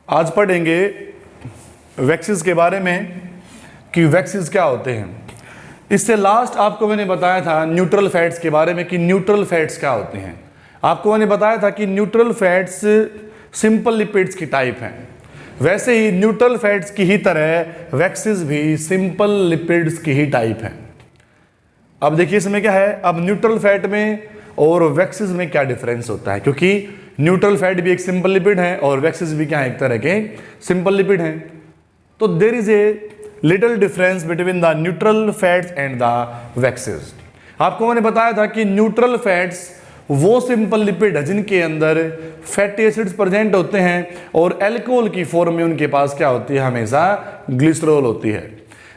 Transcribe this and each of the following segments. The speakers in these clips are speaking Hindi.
आज पढ़ेंगे वैक्सीज के बारे में कि वैक्सीज क्या होते हैं। इससे लास्ट आपको मैंने बताया था न्यूट्रल फैट्स के बारे में कि न्यूट्रल फैट्स क्या होते हैं। आपको मैंने बताया था कि न्यूट्रल फैट्स सिंपल लिपिड्स की टाइप हैं। वैसे ही न्यूट्रल फैट्स की ही तरह वैक्सीज भी सिंपल लिपिड्स की ही टाइप हैं। अब देखिए इसमें क्या है, अब न्यूट्रल फैट में और वैक्सीज में क्या डिफरेंस होता है, क्योंकि न्यूट्रल फैट भी एक सिंपल लिपिड है और वैक्सीज भी क्या है, एक तरह के सिंपल लिपिड हैं। तो there is a little difference between the neutral fats and the waxes. आपको मैंने बताया था कि न्यूट्रल फैट्स वो सिंपल लिपिड है जिनके अंदर फैटी एसिड्स प्रेजेंट होते हैं और अल्कोहल की फॉर्म में उनके पास क्या होती है, हमेशा ग्लिसरॉल होती है।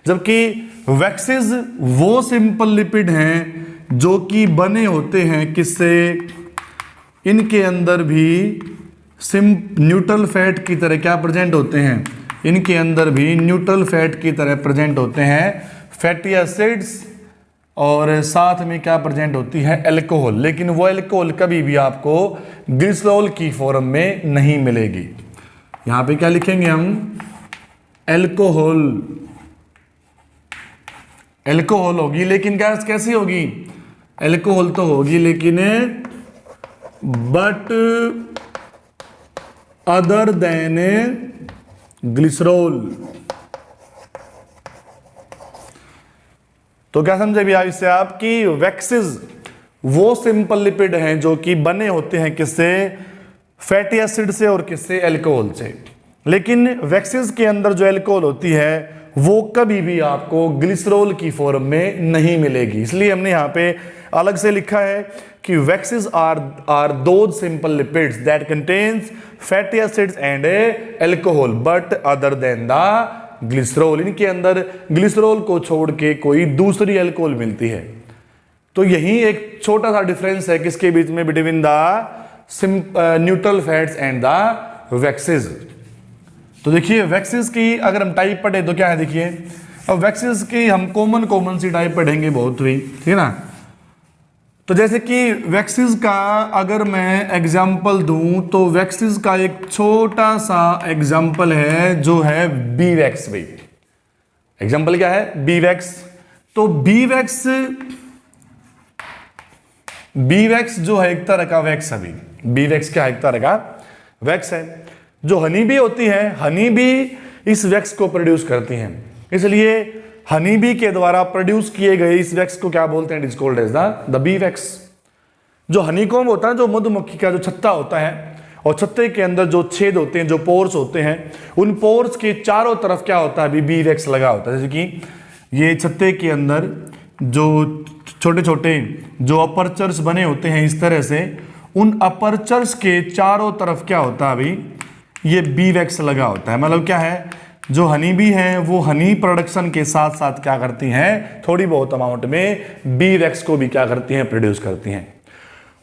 जबकि वैक्सीज वो सिंपल लिपिड हैं जो कि बने होते हैं किससे, इनके अंदर भी न्यूट्रल फैट की तरह क्या प्रेजेंट होते हैं, इनके अंदर भी न्यूट्रल फैट की तरह प्रेजेंट होते हैं फैटी एसिड्स और साथ में क्या प्रेजेंट होती है, अल्कोहल। लेकिन वो अल्कोहल कभी भी आपको ग्लिसरॉल की फॉर्म में नहीं मिलेगी। यहां पे क्या लिखेंगे हम, अल्कोहल, अल्कोहल होगी, लेकिन गैस कैसी होगी, अल्कोहल तो होगी लेकिन बट अदर देन ग्लिसरॉल। तो क्या समझे भैया इससे आप कि वैक्सीज वो सिंपल लिपिड हैं जो कि बने होते हैं किससे, फैटी एसिड से और किससे, अल्कोहल से। लेकिन वैक्सीज के अंदर जो अल्कोहल होती है वो कभी भी आपको ग्लिसरॉल की फॉर्म में नहीं मिलेगी। इसलिए हमने यहाँ पे अलग से लिखा है कि waxes are those simple lipids that contains fatty acids and alcohol but other than the glycerol. इनके अंदर ग्लिसरॉल को छोड़ के कोई दूसरी अल्कोहल मिलती है। तो यही एक छोटा सा डिफरेंस है किसके बीच में, between the neutral fats and the waxes. तो देखिए वैक्सीज की अगर हम टाइप पढ़े तो क्या है, देखिए अब वैक्सीज की हम कॉमन सी टाइप पढ़ेंगे बहुत हुई, ठीक है ना। तो जैसे कि वैक्सीज का अगर मैं एग्जाम्पल दूं तो वैक्सीज का एक छोटा सा एग्जाम्पल है जो है बी वैक्स। भाई एग्जाम्पल क्या है, बी वैक्स। तो बी वैक्स जो है एक तरह का वैक्स है। अभी बी वैक्स क्या है, एक तरह का वैक्स है। जो हनी बी होती है, हनी बी इस वैक्स को प्रोड्यूस करती हैं। इसलिए हनी बी के द्वारा प्रोड्यूस किए गए इस वैक्स को क्या बोलते हैं, it is called as the bee wax. जो हनीकॉम्ब होता है, जो मधुमक्खी का जो छत्ता होता है, और छत्ते के अंदर जो छेद होते हैं, जो पोर्स होते हैं, उन पोर्स के चारों तरफ क्या होता है, अभी बी वैक्स लगा होता है। जैसे कि ये छत्ते के अंदर जो छोटे छोटे जो अपर्चर्स बने होते हैं इस तरह से, उन अपर्चर्स के चारों तरफ क्या होता है, अभी ये बी वैक्स लगा होता है। मतलब क्या है, जो हनी बी है वो हनी प्रोडक्शन के साथ साथ क्या करती हैं, थोड़ी बहुत अमाउंट में बी वैक्स को भी क्या करती हैं, प्रोड्यूस करती हैं।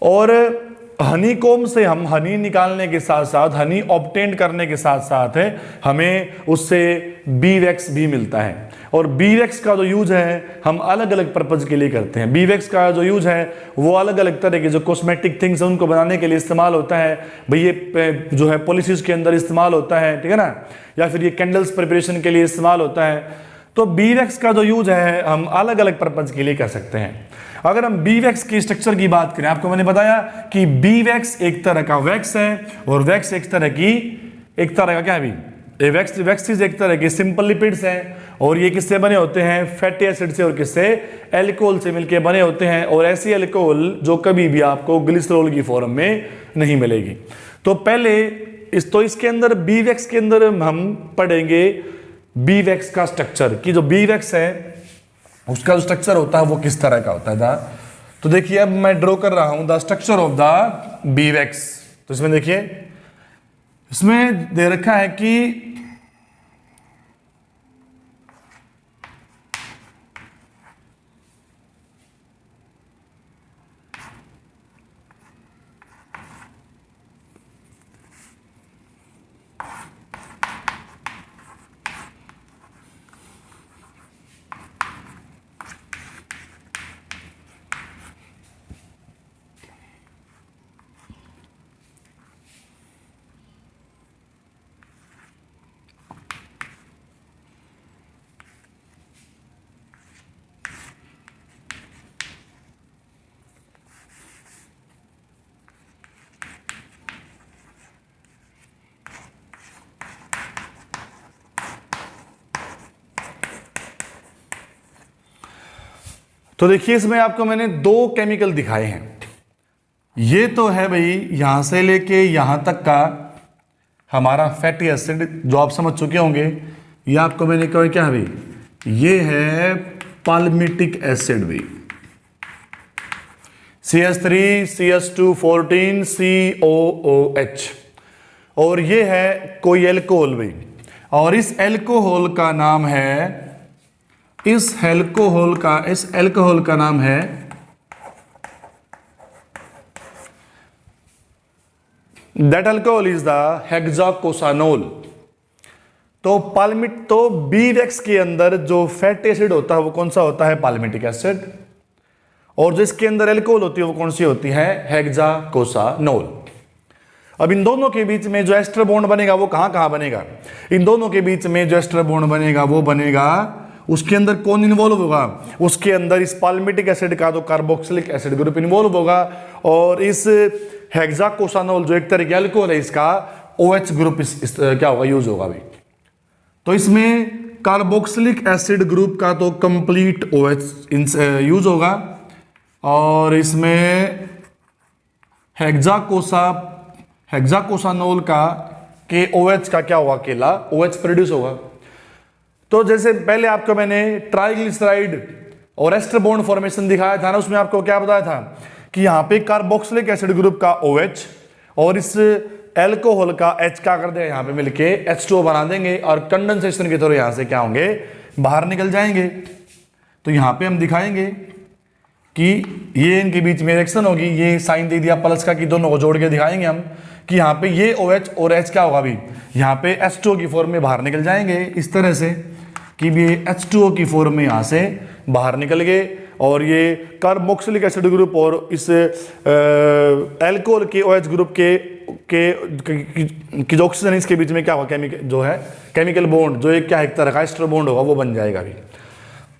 और हनी कोम से हम हनी निकालने के साथ साथ, हनी ऑब्टेन करने के साथ साथ हमें उससे बी वैक्स भी मिलता है। और बी वैक्स का जो यूज है हम अलग अलग पर्पज के लिए करते हैं। बी वैक्स का जो यूज है वो अलग अलग तरह के जो कॉस्मेटिक थिंग्स है उनको बनाने के लिए इस्तेमाल होता है। भाई ये जो है पॉलिसीज के अंदर इस्तेमाल होता है, ठीक है ना, या फिर ये कैंडल्स प्रिपरेशन के लिए इस्तेमाल होता है। तो बी वैक्स का जो यूज है हम अलग अलग पर्पज के लिए कर सकते हैं। अगर हम बी वैक्स की स्ट्रक्चर की बात करें, आपको मैंने बताया कि बी वैक्स एक तरह का वैक्स है और वैक्स एक तरह का क्या है, भी वैक्सीज एक तरह के सिंपल लिपिड्स हैं। और ये किससे बने होते हैं, फैटी एसिड से और किससे, अल्कोहल से मिलकर बने होते हैं। और ऐसी अल्कोहल जो कभी भी आपको ग्लिसरॉल की फॉर्म में नहीं मिलेगी। तो पहले इसके अंदर बी वैक्स के अंदर हम पढ़ेंगे बी वैक्स का स्ट्रक्चर, कि जो बी वैक्स है उसका जो स्ट्रक्चर होता है वो किस तरह का होता है। तो देखिए अब मैं ड्रॉ कर रहा हूं the structure of the bee wax. तो इसमें देखिए, इसमें दे रखा है कि तो देखिए इसमें आपको मैंने दो केमिकल दिखाए हैं। ये तो है भाई यहां से लेके यहां तक का हमारा फैटी एसिड जो आप समझ चुके होंगे। ये आपको मैंने कहा क्या है भाई, ये है पाल्मिटिक एसिड भी, CH3 CH2 14 COOH। और ये है कोई एल्कोहल भाई, और इस एल्कोहल का नाम है, इस एल्कोहल का नाम है दैट अल्कोहल इज द हेक्साकोसानोल। तो बीवेक्स के अंदर जो फैटी एसिड होता है वो कौन सा होता है, पाल्मिटिक एसिड, और जो इसके अंदर एल्कोहल होती है वो कौन सी होती है, हेक्साकोसानोल। अब इन दोनों के बीच में जो एस्टर बॉन्ड बनेगा वो कहां बनेगा, इन दोनों के बीच में जो एस्टर बॉन्ड बनेगा वो बनेगा, उसके अंदर कौन इन्वॉल्व होगा, उसके अंदर इस पाल्मिटिक एसिड का तो कार्बोक्सिलिक एसिड ग्रुप इन्वॉल्व होगा, और इस हेक्साकोसानोल जो एक तरह का एल्कोहल है इसका OH ग्रुप क्या होगा, यूज होगा भाई। तो इसमें कार्बोक्सिलिक एसिड ग्रुप का तो कंप्लीट OH यूज होगा, और इसमें हेक्साकोसानोल का के OH का क्या होगा, अकेला OH प्रोड्यूस होगा। तो जैसे पहले आपको मैंने ट्राइग्लिसराइड और एस्टर बॉन्ड फॉर्मेशन दिखाया था ना, उसमें आपको क्या बताया था कि यहाँ पे कार्बोक्सिलिक एसिड ग्रुप का OH और इस एल्कोहल का H क्या कर देगा, यहाँ पे मिलके H2O बना देंगे, और कंडेंसेशन के थ्रू यहाँ से क्या होंगे, बाहर निकल जाएंगे। तो यहाँ पे हम दिखाएंगे कि ये इनके बीच में रिएक्शन होगी, ये साइन दे दिया प्लस का कि दोनों को जोड़ के दिखाएंगे हम कि यहाँ पे ये OH और H क्या होगा अभी, यहाँ पे H2O की फॉर्म में बाहर निकल जाएंगे, इस तरह से कि ये H2O की फॉर्म में यहाँ से बाहर निकल गए, और ये कार्बोक्सिलिक एसिड ग्रुप और इस एल्कोहल के OH ग्रुप के जो ऑक्सीजन इसके बीच में क्या होगा, केमिकल बॉन्ड जो एक क्या है, एक तरह का एस्टर बॉन्ड होगा वो बन जाएगा अभी।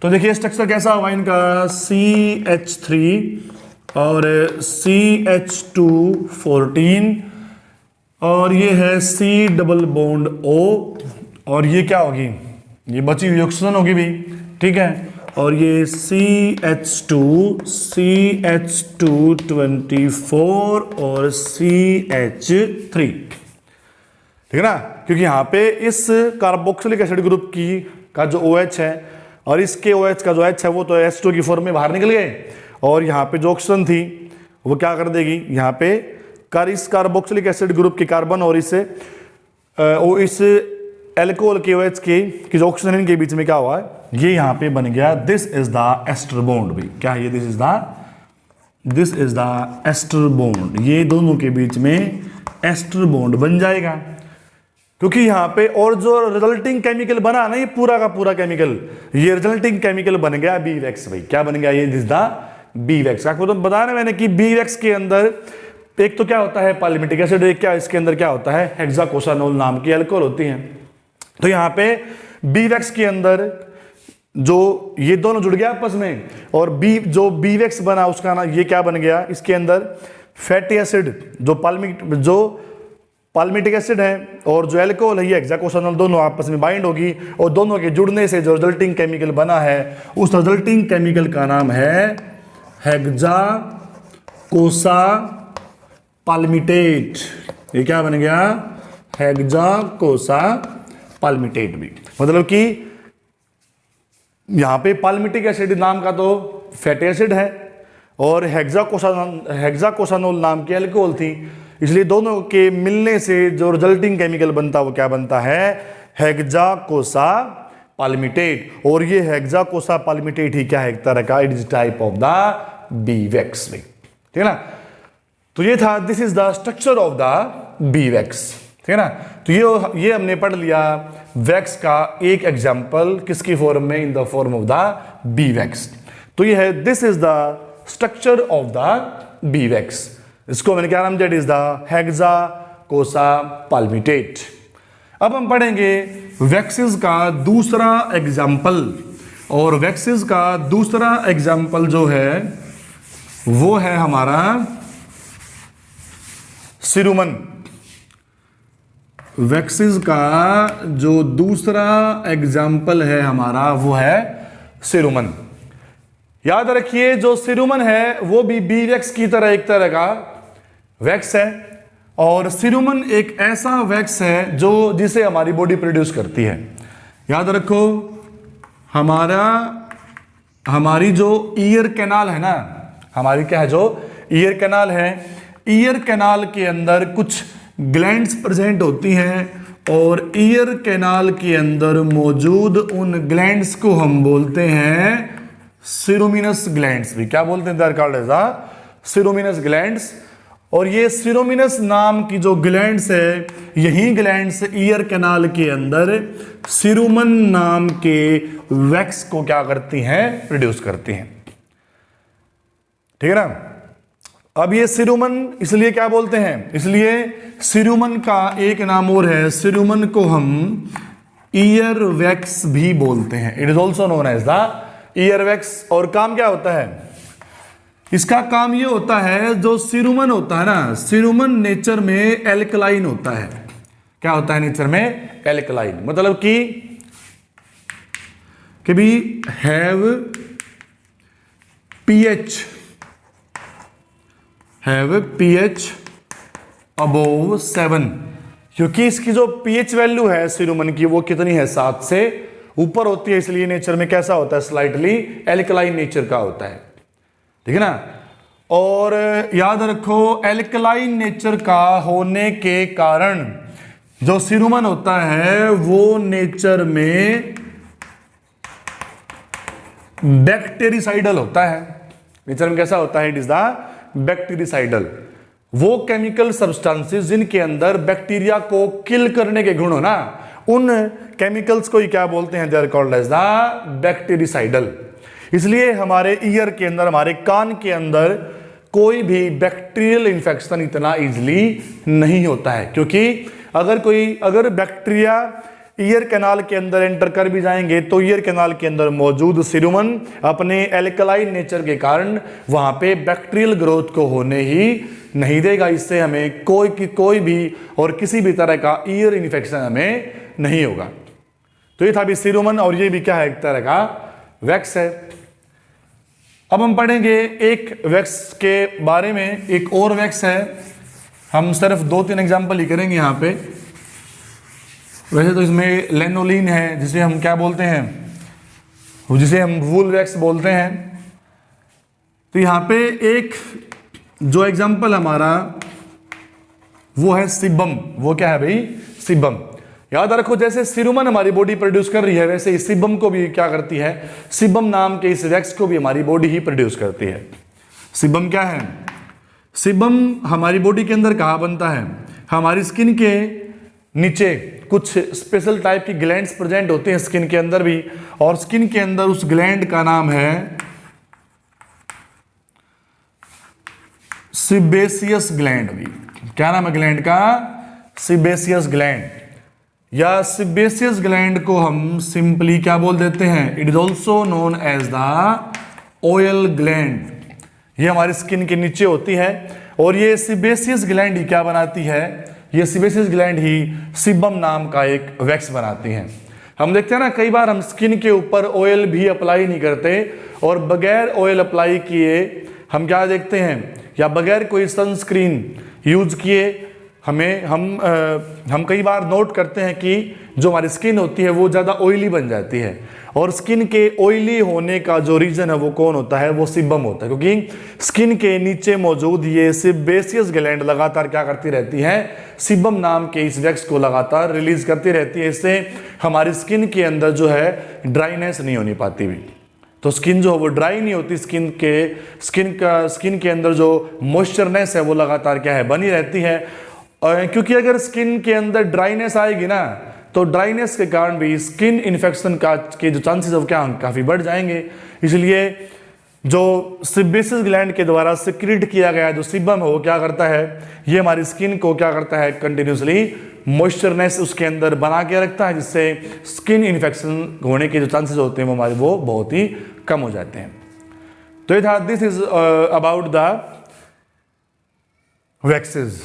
तो देखिए स्ट्रक्चर कैसा होगा इनका, CH3 और CH2 14 और ये है C डबल बॉन्ड O, और ये क्या होगी, ये बची हुई ऑक्सीजन होगी भी, ठीक है, और ये CH2 और CH3, ठीक है ना, क्योंकि यहाँ पे इस कार्बोक्सिलिक एसिड ग्रुप की का जो OH है और इसके OH का जो H है वो तो H2 की फॉर्म में बाहर निकल गए, और यहाँ पे जो ऑक्सीजन थी वो क्या कर देगी, यहाँ पे इस कार्बोक्सिलिक एसिड ग्रुप के कार्बन और इस एल्कोहल के OH की जो ऑक्सीजन इनके बीच में क्या हुआ है, ये यहाँ पे बन गया, this is the ester bond भी, क्या है ये, this is the ester bond, ये दोनों के बीच में एस्टर बॉन्ड बन जाएगा। क्योंकि यहाँ पे और जो रिजल्टिंग केमिकल बना ना, ये पूरा का पूरा केमिकल, ये रिजल्टिंग केमिकल बन गया बीवेक्स भाई, क्या बन गया, ये दिस द बीवेक्स। आपको तो बताया ना मैंने कि बीवेक्स के अंदर एक तो क्या होता है पाल्मिटिक एसिड, एक क्या इसके अंदर क्या होता है, हेक्साकोसानोल नाम की अल्कोहल होती है। तो यहाँ पे बीवेक्स के अंदर जो ये दोनों जुड़ गया आपस में, और जो बीवेक्स बना उसका ना ये क्या बन गया, इसके अंदर फैटी एसिड जो पाल्मिटिक एसिड है और जो एल्कोहल है ये हेक्साकोसानोल दोनों आपस में बाइंड होगी, और दोनों के जुड़ने से जो रिजल्टिंग केमिकल बना है उस रिजल्टिंग केमिकल का नाम है हेक्साकोसापाल्मिटेट। ये क्या बन गया, हेक्साकोसापाल्मिटेट भी, मतलब कि यहां पे पाल्मिटिक एसिड नाम का तो फैटी एसिड है और हेक्साकोसानोल नाम की अल्कोहल थी, इसलिए दोनों के मिलने से जो रिजल्टिंग केमिकल बनता है वो क्या बनता है, हेक्साकोसापाल्मिटेट। और ये हेक्साकोसापाल्मिटेट ही क्या है, एक तरह का it is type of the beeswax, ठीक है ना। तो ये था, this is the structure of the beeswax, ठीक है ना। तो ये हमने पढ़ लिया वैक्स का एक एग्जांपल, किसकी फॉर्म में, in the form of the beeswax. तो ये है, this is the structure of the beeswax, इसको मैंने क्या नाम दिया, इट इज द हेक्साकोसापाल्मिटेट। अब हम पढ़ेंगे वैक्सेस का दूसरा एग्जांपल, और वैक्सेस का दूसरा एग्जांपल जो है वो है हमारा सिरुमन। वैक्सेस का जो दूसरा एग्जाम्पल है हमारा वो है सिरुमन। याद रखिए जो सिरुमन है वो भी बी वैक्स की तरह एक तरह का वैक्स है, और सिरुमन एक ऐसा वैक्स है जो जिसे हमारी बॉडी प्रोड्यूस करती है। याद रखो हमारी जो ईयर कैनाल है ना, हमारी क्या है जो ईयर कैनाल है, ईयर कैनाल के अंदर कुछ ग्लैंड्स प्रेजेंट होती हैं, और ईयर कैनाल के अंदर मौजूद उन ग्लैंड्स को हम बोलते हैं सिरोमिनस ग्लैंड्स भी। क्या बोलते हैं? They are called as ceruminous glands. और ये सिरोमिनस नाम की जो ग्लैंड्स है, यही ग्लैंड्स ईयर कैनाल के अंदर सिरुमन नाम के वैक्स को क्या करती हैं? प्रोड्यूस करती हैं। ठीक है ना। अब ये सिरुमन इसलिए क्या बोलते हैं? इसलिए सिरुमन का एक नाम और है, सिरुमन को हम ईयर वैक्स भी बोलते हैं। It is also known as the ear wax. और काम क्या होता है इसका? काम ये होता है, जो सिरुमन होता है ना, सिरुमन नेचर में एल्कलाइन होता है। क्या होता है नेचर में? एल्कलाइन। मतलब कि भी हैव pH अबोव 7, क्योंकि इसकी जो pH वैल्यू है सिरुमन की वो कितनी है? 7 से ऊपर होती है, इसलिए नेचर में कैसा होता है? स्लाइटली एल्कलाइन नेचर का होता है। ठीक है ना। और याद रखो एल्कलाइन नेचर का होने के कारण जो सिरुमन होता है वो नेचर में बैक्टीरिसाइडल होता है। नेचर में कैसा होता है? It is the bactericidal. वो केमिकल सब्सटेंसेस जिनके अंदर बैक्टीरिया को किल करने के गुण हो ना, उन केमिकल्स को ही क्या बोलते हैं? They are called as the bactericidal. इसलिए हमारे ईयर के अंदर, हमारे कान के अंदर कोई भी बैक्टीरियल इंफेक्शन इतना इजीली नहीं होता है, क्योंकि अगर बैक्टीरिया ईयर कैनाल के अंदर एंटर कर भी जाएंगे तो ईयर कैनाल के अंदर मौजूद सिरुमन अपने एल्कलाइन नेचर के कारण वहां पे बैक्टीरियल ग्रोथ को होने ही नहीं देगा। इससे हमें कोई भी और किसी भी तरह का ईयर इन्फेक्शन हमें नहीं होगा। तो ये था भी सिरुमन, और ये भी क्या है? एक तरह का वैक्स है। अब हम पढ़ेंगे एक वैक्स के बारे में, एक और वैक्स है। हम सिर्फ 2-3 एग्जाम्पल ही करेंगे यहाँ पे। वैसे तो इसमें लेनोलिन है, जिसे हम क्या बोलते हैं? जिसे हम वूल वैक्स बोलते हैं। तो यहाँ पे एक जो एग्जाम्पल हमारा वो है सिबम। वो क्या है भाई? सिबम। याद रखो जैसे सिरुमन हमारी बॉडी प्रोड्यूस कर रही है, वैसे ही सिबम को भी क्या करती है? सिबम नाम के इस वैक्स को भी हमारी बॉडी ही प्रोड्यूस करती है। सिबम क्या है? सिबम हमारी बॉडी के अंदर कहाँ बनता है? हमारी स्किन के नीचे कुछ स्पेशल टाइप की ग्लैंड्स प्रेजेंट होते हैं स्किन के अंदर भी, और स्किन के अंदर उस ग्लैंड का नाम है सीबेसियस ग्लैंड। भी क्या नाम है ग्लैंड का? Sebaceous gland. या सीबेसियस ग्लैंड को हम सिंपली क्या बोल देते हैं? It is also known as the oil gland. ये हमारी स्किन के नीचे होती है, और ये सीबेसियस ग्लैंड ही क्या बनाती है? ये सीबेसियस ग्लैंड ही सिबम नाम का एक वैक्स बनाती हैं। हम देखते हैं ना, कई बार हम स्किन के ऊपर ऑयल भी अप्लाई नहीं करते, और बगैर ऑयल अप्लाई किए हम क्या देखते हैं? या बगैर कोई सनस्क्रीन यूज किए हम कई बार नोट करते हैं कि जो हमारी स्किन होती है वो ज़्यादा ऑयली बन जाती है। और स्किन के ऑयली होने का जो रीजन है वो कौन होता है? वो सिबम होता है, क्योंकि स्किन के नीचे मौजूद ये सीबेसियस ग्लैंड लगातार क्या करती रहती है? सिबम नाम के इस वैक्स को लगातार रिलीज करती रहती है। इससे हमारी स्किन के अंदर जो है ड्राइनेस नहीं होने पाती भी। तो स्किन जो है वो ड्राई नहीं होती, स्किन के अंदर जो मॉइस्चरनेस है वो लगातार क्या है? बनी रहती है। क्योंकि अगर स्किन के अंदर ड्राइनेस आएगी ना, तो ड्राइनेस के कारण भी स्किन इन्फेक्शन के जो चांसेस है क्या काफ़ी बढ़ जाएंगे। इसलिए जो सीबेसियस ग्लैंड के द्वारा सिक्रीट किया गया जो सिबम है वो क्या करता है? ये हमारी स्किन को क्या करता है? कंटिन्यूसली मॉइस्चरनेस उसके अंदर बना के रखता है, जिससे स्किन इन्फेक्शन होने के जो चांसेस होते हैं वो बहुत ही कम हो जाते हैं। तो ये था, this is about the waxes.